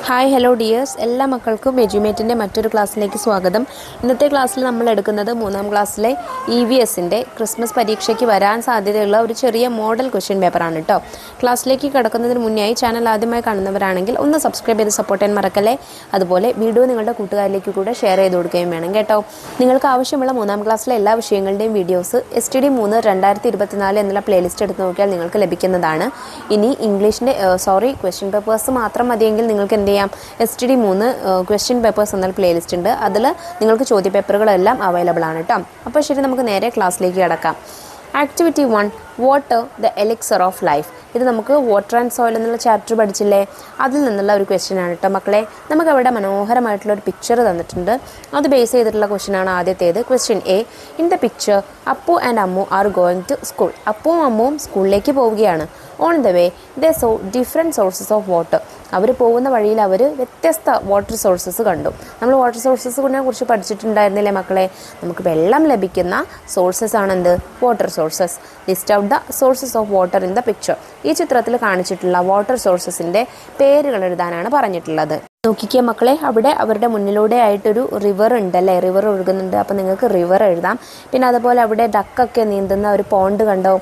Hi hello dears, എല്ലാ മക്കൾക്കും എജ്യുമേറ്റിൻ്റെ മറ്റൊരു ക്ലാസ്സിലേക്ക് സ്വാഗതം. ഇന്നത്തെ ക്ലാസ്സിൽ നമ്മൾ എടുക്കുന്നത് 3ാം ക്ലാസ്സിലെ EVSൻ്റെ ക്രിസ്മസ് പരീക്ഷയ്ക്ക് വരാൻ സാധ്യതയുള്ള ഒരു ചെറിയ മോഡൽ ക്വസ്റ്റ്യൻ പേപ്പറാണ് കേട്ടോ. ക്ലാസ്സിലേക്ക് കിടക്കുന്നതിന് മുന്നേ ചാനൽ ആദ്യമായി കാണുന്നവരാണെങ്കിൽ ഒന്ന് സബ്സ്ക്രൈബ് ചെയ്ത് സപ്പോർട്ട് ചെയ്യാൻ മറക്കല്ലേ. അതുപോലെ വീഡിയോ നിങ്ങളുടെ കൂട്ടുകാരിലേക്ക് കൂടെ ഷെയർ ചെയ്ത് കൊടുക്കുകയും വേണം കേട്ടോ. നിങ്ങൾക്ക് ആവശ്യമുള്ള 3ാം ക്ലാസ്സിലെ എല്ലാ വിഷയങ്ങളുടെയും വീഡിയോസ് STD3 2024 എന്നുള്ള പ്ലേലിസ്റ്റ് എടുത്ത് നോക്കിയാൽ നിങ്ങൾക്ക് ലഭിക്കുന്നതാണ്. ഇനി ഇംഗ്ലീഷിൻ്റെ ക്വസ്റ്റ്യൻ പേപ്പേഴ്സ് മാത്രം മതിയെങ്കിൽ നിങ്ങൾക്ക് എന്ത് ചെയ്യാം, STD3 ക്വസ്റ്റ്യൻ പേപ്പേഴ്സ് എന്ന പ്ലേലിസ്റ്റ് ഉണ്ട്. അതിൽ നിങ്ങൾക്ക് ചോദ്യപേപ്പറുകളെല്ലാം അവൈലബിൾ ആണ് കേട്ടോ. അപ്പോൾ ശരി, നമുക്ക് നേരെ ക്ലാസ്സിലേക്ക് കിടക്കാം. Activity 1, water the elixir of life. ഇത് നമുക്ക് വാട്ടർ ആൻഡ് സോയിൽ എന്നുള്ള ചാപ്റ്റർ പഠിച്ചില്ലേ, അതിൽ നിന്നുള്ള ഒരു ക്വസ്റ്റ്യൻ ആണ് കേട്ടോ മക്കളെ. നമുക്ക് അവിടെ മനോഹരമായിട്ടുള്ള ഒരു പിക്ചർ തന്നിട്ടുണ്ട്. അത് ബേസ് ചെയ്തിട്ടുള്ള ക്വസ്റ്റ്യൻ ആണ് ആദ്യത്തേത്. Question A, in the picture Appu and Ammu are going to school. അപ്പുവും അമ്മുവും സ്കൂളിലേക്ക് പോവുകയാണ്. On the way they saw different sources of water. അവർ പോകുന്ന വഴിയിൽ അവർ വ്യത്യസ്ത വാട്ടർ സോഴ്സസ് കണ്ടു. നമ്മൾ വാട്ടർ സോഴ്സസിനെ കുറിച്ച് പഠിച്ചിട്ടുണ്ടായിരുന്നില്ലേ മക്കളെ. നമുക്ക് വെള്ളം ലഭിക്കുന്ന സോഴ്സസ് ആണെന്ത്, water sources. List out the sources of water in the picture. ഈ ചിത്രത്തിൽ കാണിച്ചിട്ടുള്ള വാട്ടർ സോഴ്സസിൻ്റെ പേരുകൾ എഴുതാനാണ് പറഞ്ഞിട്ടുള്ളത്. നോക്കിക്കേ മക്കളെ, അവിടെ അവരുടെ മുന്നിലൂടെ ആയിട്ടൊരു റിവർ ഉണ്ടല്ലേ, റിവർ ഒഴുകുന്നുണ്ട്. അപ്പോൾ നിങ്ങൾക്ക് റിവർ എഴുതാം. പിന്നെ അതുപോലെ അവിടെ ഡക്കൊക്കെ നീന്തുന്ന ഒരു പോണ്ട് കണ്ടോ,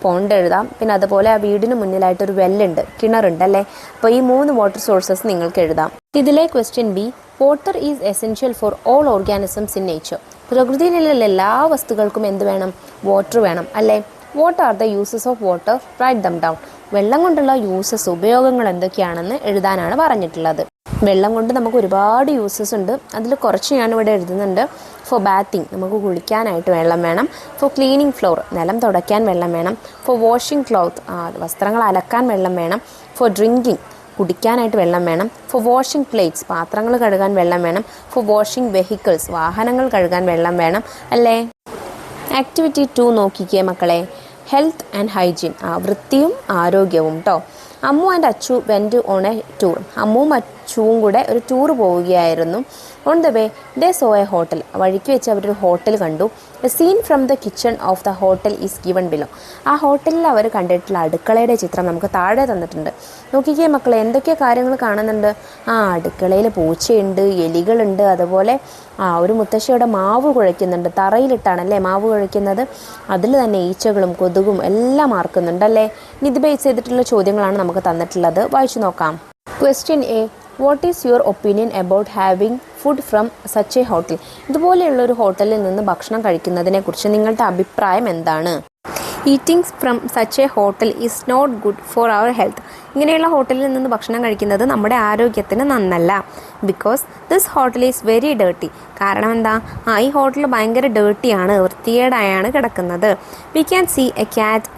പോണ്ട് എഴുതാം. പിന്നെ അതുപോലെ ആ വീടിന് മുന്നിലായിട്ടൊരു വെല്ലുണ്ട്, കിണറുണ്ടല്ലേ. അപ്പോൾ ഈ 3 വാട്ടർ സോഴ്സസ് നിങ്ങൾക്ക് എഴുതാം. ഇതിലെ question B, water is essential for all organisms in nature. പ്രകൃതിയിലുള്ള എല്ലാ വസ്തുക്കൾക്കും എന്ത് വേണം, വാട്ടർ വേണം അല്ലേ. What are the uses of water, right them down. വെള്ളം കൊണ്ടുള്ള യൂസസ്, ഉപയോഗങ്ങൾ എന്തൊക്കെയാണെന്ന് എഴുതാനാണ് പറഞ്ഞിട്ടുള്ളത്. വെള്ളം കൊണ്ട് നമുക്ക് ഒരുപാട് യൂസസ് ഉണ്ട്. അതിൽ കുറച്ച് ഞാനിവിടെ എഴുതുന്നുണ്ട്. ഫോർ ബാത്തിങ്, നമുക്ക് കുളിക്കാനായിട്ട് വെള്ളം വേണം. ഫോർ ക്ലീനിങ് ഫ്ലോർ, നിലം തുടയ്ക്കാൻ വെള്ളം വേണം. ഫോർ വാഷിംഗ് ക്ലോത്ത്, വസ്ത്രങ്ങൾ അലക്കാൻ വെള്ളം വേണം. ഫോർ ഡ്രിങ്കിങ്, കുടിക്കാനായിട്ട് വെള്ളം വേണം. ഫോർ വാഷിംഗ് പ്ലേറ്റ്സ്, പാത്രങ്ങൾ കഴുകാൻ വെള്ളം വേണം. ഫോർ വാഷിംഗ് വെഹിക്കിൾസ്, വാഹനങ്ങൾ കഴുകാൻ വെള്ളം വേണം അല്ലേ. ആക്ടിവിറ്റി 2 നോക്കിക്കേ മക്കളെ, ഹെൽത്ത് ആൻഡ് ഹൈജീൻ. വൃത്തിയും ആരോഗ്യവും കേട്ടോ. Ammu and Achu went on a tour. അമ്മുവും അച്ചുവും കൂടെ ഒരു ടൂർ പോവുകയായിരുന്നു. On the way they saw a hotel. വഴിക്ക് വെച്ച് അവരൊരു ഹോട്ടൽ കണ്ടു. A scene from the kitchen of the hotel is given below. ആ ഹോട്ടലിൽ അവർ കണ്ടിട്ടുള്ള അടുക്കളയുടെ ചിത്രം നമുക്ക് താഴെ തന്നിട്ടുണ്ട്. നോക്കിക്കേ മക്കളെ, എന്തൊക്കെ കാര്യങ്ങൾ കാണുന്നുണ്ട്. അടുക്കളയിൽ പൂച്ചയുണ്ട്, എലികളുണ്ട്, അതുപോലെ ഒരു മുത്തശ്ശിയുടെ മാവ് കുഴയ്ക്കുന്നുണ്ട്. തറയിലിട്ടാണല്ലേ മാവ് കുഴയ്ക്കുന്നത്. അതിൽ തന്നെ ഈച്ചകളും കൊതുകും എല്ലാം ആർക്കുന്നുണ്ടല്ലേ. ഇത് ബേസ് ചെയ്തിട്ടുള്ള ചോദ്യങ്ങളാണ് നമുക്ക് തന്നിട്ടുള്ളത്. വായിച്ചു നോക്കാം. Question A, what is your opinion about having food from such a hotel. ഇതുപോലെയുള്ള ഒരു ഹോട്ടലിൽ നിന്ന് ഭക്ഷണം കഴിക്കുന്നതിനെ കുറിച്ച് നിങ്ങളുടെ അഭിപ്രായം എന്താണ്? Eating from such a hotel is not good for our health. ഇങ്ങനെയുള്ള ഹോട്ടലിൽ നിന്ന് ഭക്ഷണം കഴിക്കുന്നത് നമ്മുടെ ആരോഗ്യത്തിന് നന്നല്ല. Because this hotel is very dirty. കാരണം എന്താ, ഈ ഹോട്ടൽ ഭയങ്കര ഡേർട്ടിയാണ്, വൃത്തികേടായാണ് കിടക്കുന്നത്. We can see a cat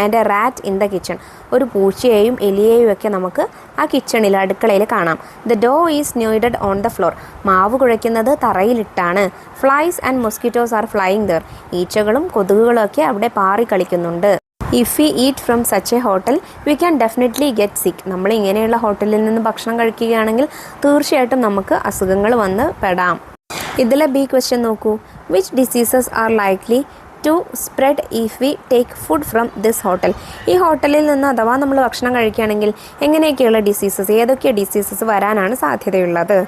and a rat in the kitchen. ഒരു പൂച്ചയെയും എലിയെയും ഒക്കെ നമുക്ക് ആ കിച്ചണിൽ, അടുക്കളയിൽ കാണാം. The dough is kneaded on the floor. മാവ് കുഴയ്ക്കുന്നത് തറയിലിട്ടാണ്. Flies and mosquitoes R flying there. ഈച്ചകളും കൊതുകുകളും ഒക്കെ അവിടെ പാറി കളിക്കുന്നുണ്ട്. If we eat from such a hotel we can definitely get sick. നമ്മൾ ഇങ്ങനെയുള്ള ഹോട്ടലിൽ നിന്ന് ഭക്ഷണം കഴിക്കുകയാണെങ്കിൽ തീർച്ചയായിട്ടും നമുക്ക് അസുഖങ്ങൾ വന്ന് പെടാം. ഇതിലെ ബി ക്വസ്റ്റ്യൻ നോക്കൂ. Which diseases are likely to spread if we take food from this hotel. ഈ ഹോട്ടലിൽ നിന്ന് അഥവാ നമ്മൾ ഭക്ഷണം കഴിക്കുകയാണെങ്കിൽ എങ്ങനെയൊക്കെയുള്ള ഡിസീസസ്, ഏതൊക്കെ ഡിസീസസ് വരാനാണ് സാധ്യതയുള്ളത്?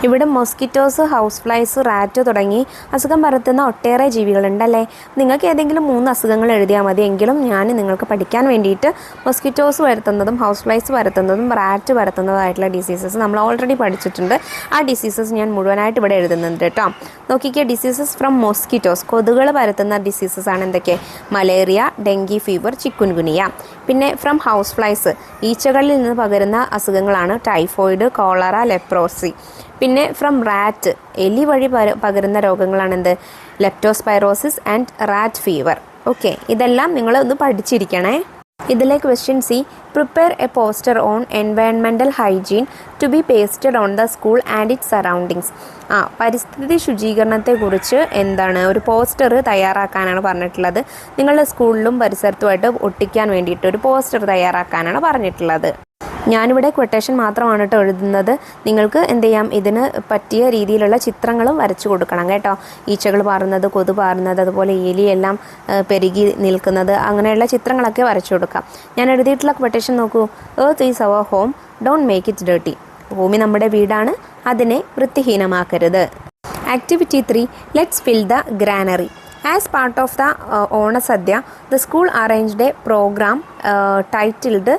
ഇവിടെ മൊസ്കിറ്റോസ്, ഹൗസ് ഫ്ലൈസ്, റാറ്റ് തുടങ്ങി അസുഖം പരത്തുന്ന ഒട്ടേറെ ജീവികളുണ്ടല്ലേ. നിങ്ങൾക്ക് ഏതെങ്കിലും 3 അസുഖങ്ങൾ എഴുതിയാൽ മതി. എങ്കിലും ഞാൻ നിങ്ങൾക്ക് പഠിക്കാൻ വേണ്ടിയിട്ട് മൊസ്കിറ്റോസ് വരുത്തുന്നതും ഹൗസ് ഫ്ലൈസ് വരുത്തുന്നതും റാറ്റ് വരുത്തുന്നതായിട്ടുള്ള ഡിസീസസ് നമ്മൾ ഓൾറെഡി പഠിച്ചിട്ടുണ്ട്. ആ ഡിസീസസ് ഞാൻ മുഴുവനായിട്ട് ഇവിടെ എഴുതുന്നുണ്ട് കേട്ടോ. നോക്കിക്കുക, ഡിസീസസ് ഫ്രം മൊസ്കിറ്റോസ്, കൊതുകുകൾ പരത്തുന്ന ഡിസീസസ് ആണ് എന്തൊക്കെ? Malaria, dengue fever, chikungunya. പിന്നെ ഫ്രം ഹൗസ് ഫ്ലൈസ്, ഈച്ചകളിൽ നിന്ന് പകരുന്ന അസുഖങ്ങളാണ് ടൈഫോയിഡ്, കോളറ, ലെപ്രോസി. പിന്നെ ഫ്രം റാറ്റ്, എലി വഴി പകരുന്ന രോഗങ്ങളാണെന്ത്? Leptospirosis and rat fever. Okay, ഇതെല്ലാം നിങ്ങൾ ഒന്ന് പഠിച്ചിരിക്കണേ. ഇതിലെ question C, prepare a poster on environmental hygiene to be pasted on the school and its surroundings. പരിസ്ഥിതി ശുചീകരണത്തെക്കുറിച്ച് എന്താണ് ഒരു പോസ്റ്റർ തയ്യാറാക്കാനാണ് പറഞ്ഞിട്ടുള്ളത്. നിങ്ങളുടെ സ്കൂളിലും പരിസരത്തുമായിട്ട് ഒട്ടിക്കാൻ വേണ്ടിയിട്ട് ഒരു പോസ്റ്റർ തയ്യാറാക്കാനാണ് പറഞ്ഞിട്ടുള്ളത്. ഞാനിവിടെ ക്വട്ടേഷൻ മാത്രമാണ് കേട്ടോ എഴുതുന്നത്. നിങ്ങൾക്ക് എന്ത് ചെയ്യാം, ഇതിന് പറ്റിയ രീതിയിലുള്ള ചിത്രങ്ങളും വരച്ചു കൊടുക്കണം കേട്ടോ. ഈച്ചകൾ പാറുന്നത്, കൊതു പാറുന്നത്, അതുപോലെ എലിയെല്ലാം പെരുകി നിൽക്കുന്നത്, അങ്ങനെയുള്ള ചിത്രങ്ങളൊക്കെ വരച്ചു കൊടുക്കാം. ഞാൻ എഴുതിയിട്ടുള്ള ക്വട്ടേഷൻ നോക്കൂ. Earth is our home, don't make it dirty. ഭൂമി നമ്മുടെ വീടാണ്, അതിനെ വൃത്തിഹീനമാക്കരുത്. Activity 3, let's fill the granary. As part of the Onasadya, the school arranged a program titled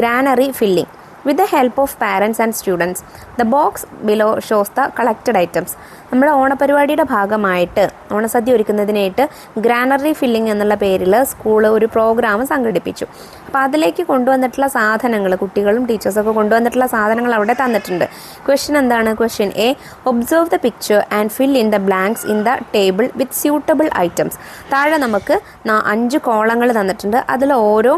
Granary Filling with the help of parents and students. The box below shows the collected items. നമ്മുടെ ഓണപരിപാടിയുടെ ഭാഗമായിട്ട് ഓണസദ്യ ഒരുക്കുന്നതിനായിട്ട് granary filling എന്നുള്ള പേരിൽ school ഒരു programme സംഘടിപ്പിച്ചു. അപ്പോൾ അതിലേക്ക് കൊണ്ടുവന്നിട്ടുള്ള സാധനങ്ങൾ, കുട്ടികളും ടീച്ചേഴ്സൊക്കെ കൊണ്ടുവന്നിട്ടുള്ള സാധനങ്ങൾ അവിടെ തന്നിട്ടുണ്ട്. ക്വസ്റ്റ്യൻ എന്താണ്? Question A, observe the picture and fill in the blanks in the table with suitable items. താഴെ നമുക്ക് 5 കോളങ്ങൾ തന്നിട്ടുണ്ട്. അതിൽ ഓരോ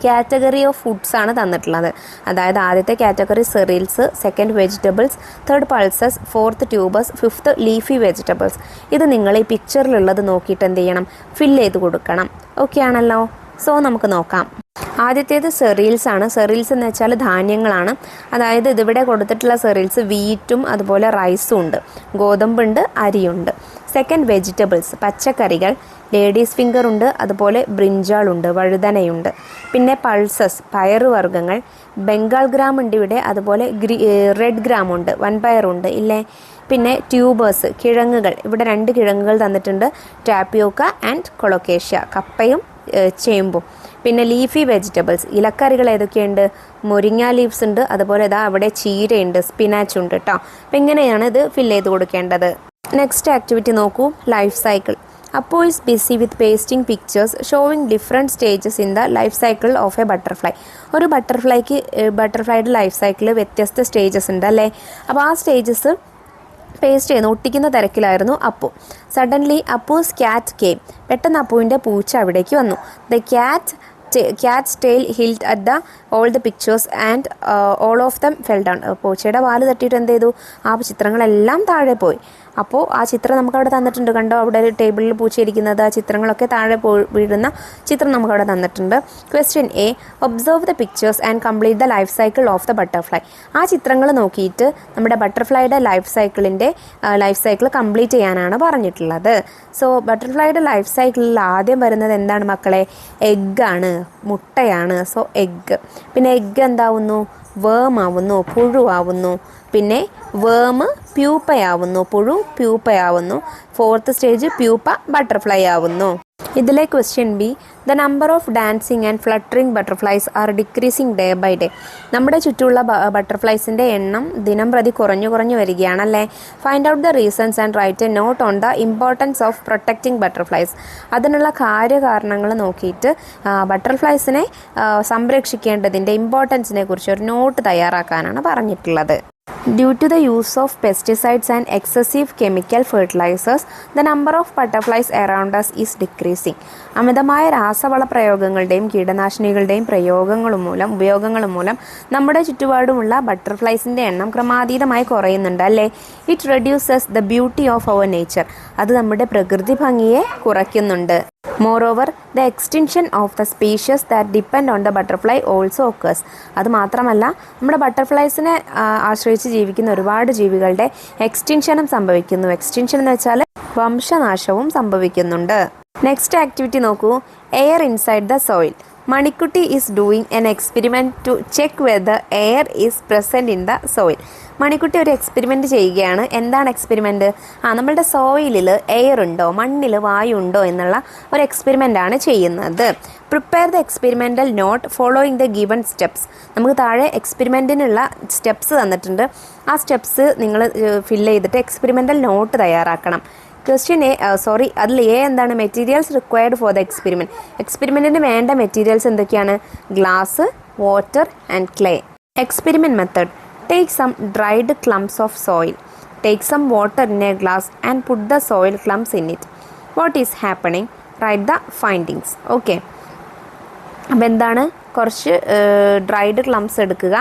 കാറ്റഗറി ഓഫ് ഫുഡ്സ് ആണ് തന്നിട്ടുള്ളത്. അതായത് ആദ്യത്തെ category cereals, second vegetables, third pulses, fourth tubers, fifth leafy vegetables. ഇത് നിങ്ങൾ ഈ പിക്ചറിലുള്ളത് നോക്കിയിട്ട് എന്ത് ചെയ്യണം? ഫില്ല് ചെയ്ത് കൊടുക്കണം. ഓക്കെ ആണല്ലോ? സോ നമുക്ക് നോക്കാം. ആദ്യത്തേത് സെറീൽസ് ആണ്. സെറീൽസ് എന്ന് വെച്ചാൽ ധാന്യങ്ങളാണ്. അതായത് ഇതിവിടെ കൊടുത്തിട്ടുള്ള സെറീൽസ് വീറ്റും അതുപോലെ റൈസും ഉണ്ട്, ഗോതമ്പുണ്ട്, അരിയുണ്ട്. സെക്കൻഡ് വെജിറ്റബിൾസ്, പച്ചക്കറികൾ, ലേഡീസ് ഫിംഗർ ഉണ്ട്, അതുപോലെ ബ്രിഞ്ചാളുണ്ട്, വഴുതനയുണ്ട്. പിന്നെ പൾസസ്, പയറുവർഗ്ഗങ്ങൾ, ബംഗാൾ ഗ്രാം ഉണ്ട് ഇവിടെ, അതുപോലെ റെഡ് ഗ്രാം ഉണ്ട്, വൻപയറുണ്ട് ഇല്ലേ. പിന്നെ ട്യൂബേഴ്സ്, കിഴങ്ങുകൾ. ഇവിടെ 2 കിഴങ്ങുകൾ തന്നിട്ടുണ്ട്, ടാപ്പിയോക്ക ആൻഡ് കൊളോക്കേഷ്യ, കപ്പയും ചേമ്പും. പിന്നെ ലീഫി വെജിറ്റബിൾസ്, ഇലക്കറികൾ ഏതൊക്കെയുണ്ട്? മുരിങ്ങ ലീവ്സ് ഉണ്ട്, അതുപോലെ ഇതാ അവിടെ ചീരയുണ്ട്, സ്പിനാച്ച് ഉണ്ട് കേട്ടോ. അപ്പം ഇങ്ങനെയാണ് ഇത് ഫില്ല് ചെയ്ത് കൊടുക്കേണ്ടത്. നെക്സ്റ്റ് ആക്ടിവിറ്റി നോക്കൂ, life cycle. Appu is busy with pasting pictures showing different stages in the life cycle of a butterfly. ഒരു ബട്ടർഫ്ലൈയുടെ ലൈഫ് സൈക്കിളിൽ വ്യത്യസ്ത സ്റ്റേജസ് ഉണ്ട് അല്ലേ. അപ്പോൾ ആ സ്റ്റേജസ് പേസ്റ്റ് ചെയ്യുന്ന ഒട്ടിക്കുന്ന തിരക്കിലായിരുന്നു Appu. Suddenly Appu's cat came. പെട്ടെന്ന് അപ്പുവിൻ്റെ പൂച്ച അവിടേക്ക് വന്നു. The cat's tail hit at the all the pictures and all of them fell down. പൂച്ചയുടെ വാല് തട്ടിയിട്ട് എന്ത് ചെയ്തു? ആ ചിത്രങ്ങളെല്ലാം താഴെ പോയി. അപ്പോൾ ആ ചിത്രം നമുക്കവിടെ തന്നിട്ടുണ്ട്. കണ്ടോ, അവിടെ ടേബിളിൽ പൂച്ചയിരിക്കുന്നത്, ആ ചിത്രങ്ങളൊക്കെ താഴെ വീഴുന്ന ചിത്രം നമുക്കവിടെ തന്നിട്ടുണ്ട്. Question A, observe the pictures and complete the life cycle of the butterfly. ആ ചിത്രങ്ങൾ നോക്കിയിട്ട് നമ്മുടെ ബട്ടർഫ്ലൈയുടെ ലൈഫ് സൈക്കിൾ കംപ്ലീറ്റ് ചെയ്യാനാണ് പറഞ്ഞിട്ടുള്ളത്. സോ ബട്ടർഫ്ലൈയുടെ ലൈഫ് സൈക്കിളിൽ ആദ്യം വരുന്നത് എന്താണ് മക്കളെ? എഗ്ഗാണ്, മുട്ടയാണ്. So egg. പിന്നെ എഗ്ഗ് എന്താവുന്നു? വേം ആവുന്നു, പുഴുവാവുന്നു. പിന്നെ വേം പ്യൂപ്പയാവുന്നു, പുഴു പ്യൂപ്പയാവുന്നു. ഫോർത്ത് സ്റ്റേജ് പ്യൂപ്പ ബട്ടർഫ്ലൈ ആവുന്നു. ഇതിലെ question B, the number of dancing and fluttering butterflies are decreasing day by day. നമ്മുടെ ചുറ്റുമുള്ള ബട്ടർഫ്ലൈസിൻ്റെ എണ്ണം ദിനം പ്രതി കുറഞ്ഞു വരികയാണല്ലേ. Find out the reasons and write a note on the importance of protecting butterflies. അതിനുള്ള കാര്യകാരണങ്ങൾ നോക്കിയിട്ട് ബട്ടർഫ്ലൈസിനെ സംരക്ഷിക്കേണ്ടതിൻ്റെ ഇമ്പോർട്ടൻസിനെ കുറിച്ച് ഒരു നോട്ട് തയ്യാറാക്കാനാണ് പറഞ്ഞിട്ടുള്ളത്. Due to the use of pesticides and excessive chemical fertilizers, the number of butterflies around us is decreasing. അമിതമായ രാസവള പ്രയോഗങ്ങളുടെയും കീടനാശിനികളുടെയും ഉപയോഗങ്ങളും മൂലം നമ്മുടെ ചുറ്റുപാടുമുള്ള ബട്ടർഫ്ലൈസിൻ്റെ എണ്ണം ക്രമാതീതമായി കുറയുന്നുണ്ട് അല്ലേ. It reduces the beauty of our nature. അത് നമ്മുടെ പ്രകൃതി ഭംഗിയെ കുറയ്ക്കുന്നുണ്ട്. Moreover, the extinction of the species that depend on the butterfly also occurs. അത് മാത്രമല്ല, നമ്മുടെ ബട്ടർഫ്ലൈസിനെ ആശ്രയിച്ച് ജീവിക്കുന്ന ഒരുപാട് ജീവികളുടെ എക്സ്റ്റിൻഷനും സംഭവിക്കുന്നു. എക്സ്റ്റിൻഷൻ എന്ന് വെച്ചാൽ വംശനാശവും സംഭവിക്കുന്നുണ്ട്. നെക്സ്റ്റ് ആക്ടിവിറ്റി നോക്കൂ, air inside the soil. Manikkutty is doing an experiment to check whether air is present in the soil. Manikkutty ഒരു എക്സ്പെരിമെൻറ്റ് ചെയ്യുകയാണ്. എന്താണ് എക്സ്പെരിമെൻറ്റ്? നമ്മളുടെ സോയിലിൽ എയർ ഉണ്ടോ, മണ്ണിൽ വായു ഉണ്ടോ എന്നുള്ള ഒരു എക്സ്പെരിമെൻ്റാണ് ചെയ്യുന്നത്. Prepare the experimental note following the given steps. നമുക്ക് താഴെ എക്സ്പെരിമെൻറ്റിനുള്ള സ്റ്റെപ്സ് തന്നിട്ടുണ്ട്. ആ സ്റ്റെപ്സ് നിങ്ങൾ ഫില്ല് ചെയ്തിട്ട് എക്സ്പെരിമെൻ്റൽ നോട്ട് തയ്യാറാക്കണം. ക്വസ്റ്റ്യൻ അതിൽ എ എന്താണ്? Materials required for the experiment. എക്സ്പെരിമെൻറ്റിന് വേണ്ട മെറ്റീരിയൽസ് എന്തൊക്കെയാണ്? Glass, water and clay. Experiment method. Take some dried clumps of soil. Take some water in a glass and put the soil clumps in it. What is happening? Write the findings. Okay. അപ്പോൾ എന്താണ്? കുറച്ച് dried ക്ലംസ് എടുക്കുക,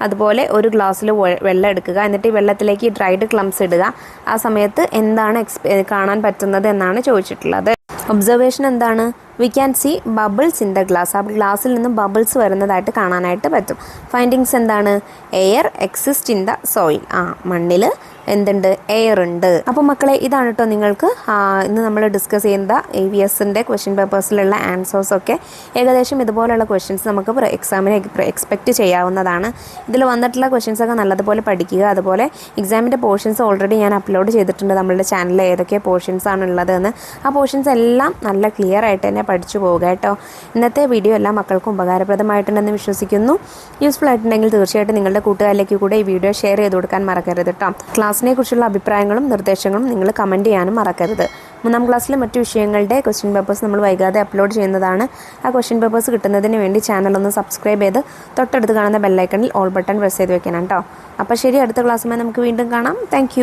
അതുപോലെ ഒരു ഗ്ലാസ്സിൽ വെള്ളം എടുക്കുക, എന്നിട്ട് ഈ വെള്ളത്തിലേക്ക് ഡ്രൈഡ് ക്ലംസ് ഇടുക. ആ സമയത്ത് എന്താണ് കാണാൻ പറ്റുന്നത് എന്നാണ് ചോദിച്ചിട്ടുള്ളത്. ഒബ്സർവേഷൻ എന്താണ്? We can see bubbles in the glass. ആ ഗ്ലാസ്സിൽ നിന്ന് ബബിൾസ് വരുന്നതായിട്ട് കാണാനായിട്ട് പറ്റും. ഫൈൻഡിങ്സ് എന്താണ്? Air exist in the soil. മണ്ണിൽ എന്തുണ്ട്? എയർ ഉണ്ട്. അപ്പോൾ മക്കളെ, ഇതാണ് കേട്ടോ നിങ്ങൾക്ക് ഇന്ന് നമ്മൾ ഡിസ്കസ് ചെയ്യുന്ന AVSൻ്റെ ക്വസ്റ്റ്യൻ പേപ്പേഴ്സിലുള്ള ആൻസേഴ്സൊക്കെ. ഏകദേശം ഇതുപോലുള്ള ക്വസ്റ്റ്യൻസ് നമുക്ക് എക്സാമിന് എക്സ്പെക്റ്റ് ചെയ്യാവുന്നതാണ്. ഇതിൽ വന്നിട്ടുള്ള ക്വസ്റ്റ്യൻസൊക്കെ നല്ലതുപോലെ പഠിക്കുക. അതുപോലെ എക്സാമിൻ്റെ പോർഷൻസ് ഓൾറെഡി ഞാൻ അപ്ലോഡ് ചെയ്തിട്ടുണ്ട് നമ്മളുടെ ചാനലിൽ ഏതൊക്കെ പോർഷൻസ് ആണ് ഉള്ളതെന്ന്. ആ പോർഷൻസ് എല്ലാം നല്ല ക്ലിയർ ആയിട്ട് തന്നെ പഠിച്ചു പോവുക കേട്ടോ. ഇന്നത്തെ വീഡിയോ എല്ലാ മക്കൾക്കും ഉപകാരപ്രദമായിട്ടുണ്ടെന്ന് വിശ്വസിക്കുന്നു. യൂസ്ഫുൾ ആയിട്ടുണ്ടെങ്കിൽ തീർച്ചയായിട്ടും നിങ്ങളുടെ കൂട്ടുകാരിലേക്ക് കൂടെ ഈ വീഡിയോ ഷെയർ ചെയ്ത് കൊടുക്കാൻ മറക്കരുത് കേട്ടോ. ക്ലാസ്സിനെ കുറിച്ചുള്ള അഭിപ്രായങ്ങളും നിർദ്ദേശങ്ങളും നിങ്ങൾ കമൻറ്റ് ചെയ്യാനും മറക്കരുത്. 3ാം ക്ലാസ്സിലെ മറ്റു വിഷയങ്ങളുടെ ക്വസ്റ്റ്യൻ പേപ്പേഴ്സ് നമ്മൾ വൈകാതെ അപ്ലോഡ് ചെയ്യുന്നതാണ്. ആ ക്വസ്റ്റ്യൻ പേപ്പേഴ്സ് കിട്ടുന്നതിന് വേണ്ടി ചാനൽ ഒന്ന് സബ്സ്ക്രൈബ് ചെയ്ത് തൊട്ടടുത്ത് കാണുന്ന ബെല്ലൈക്കണിൽ ഓൾ ബട്ടൺ പ്രസ് ചെയ്ത് വെക്കണം കേട്ടോ. അപ്പോൾ ശരി, അടുത്ത ക്ലാസ്സുമായി നമുക്ക് വീണ്ടും കാണാം. താങ്ക്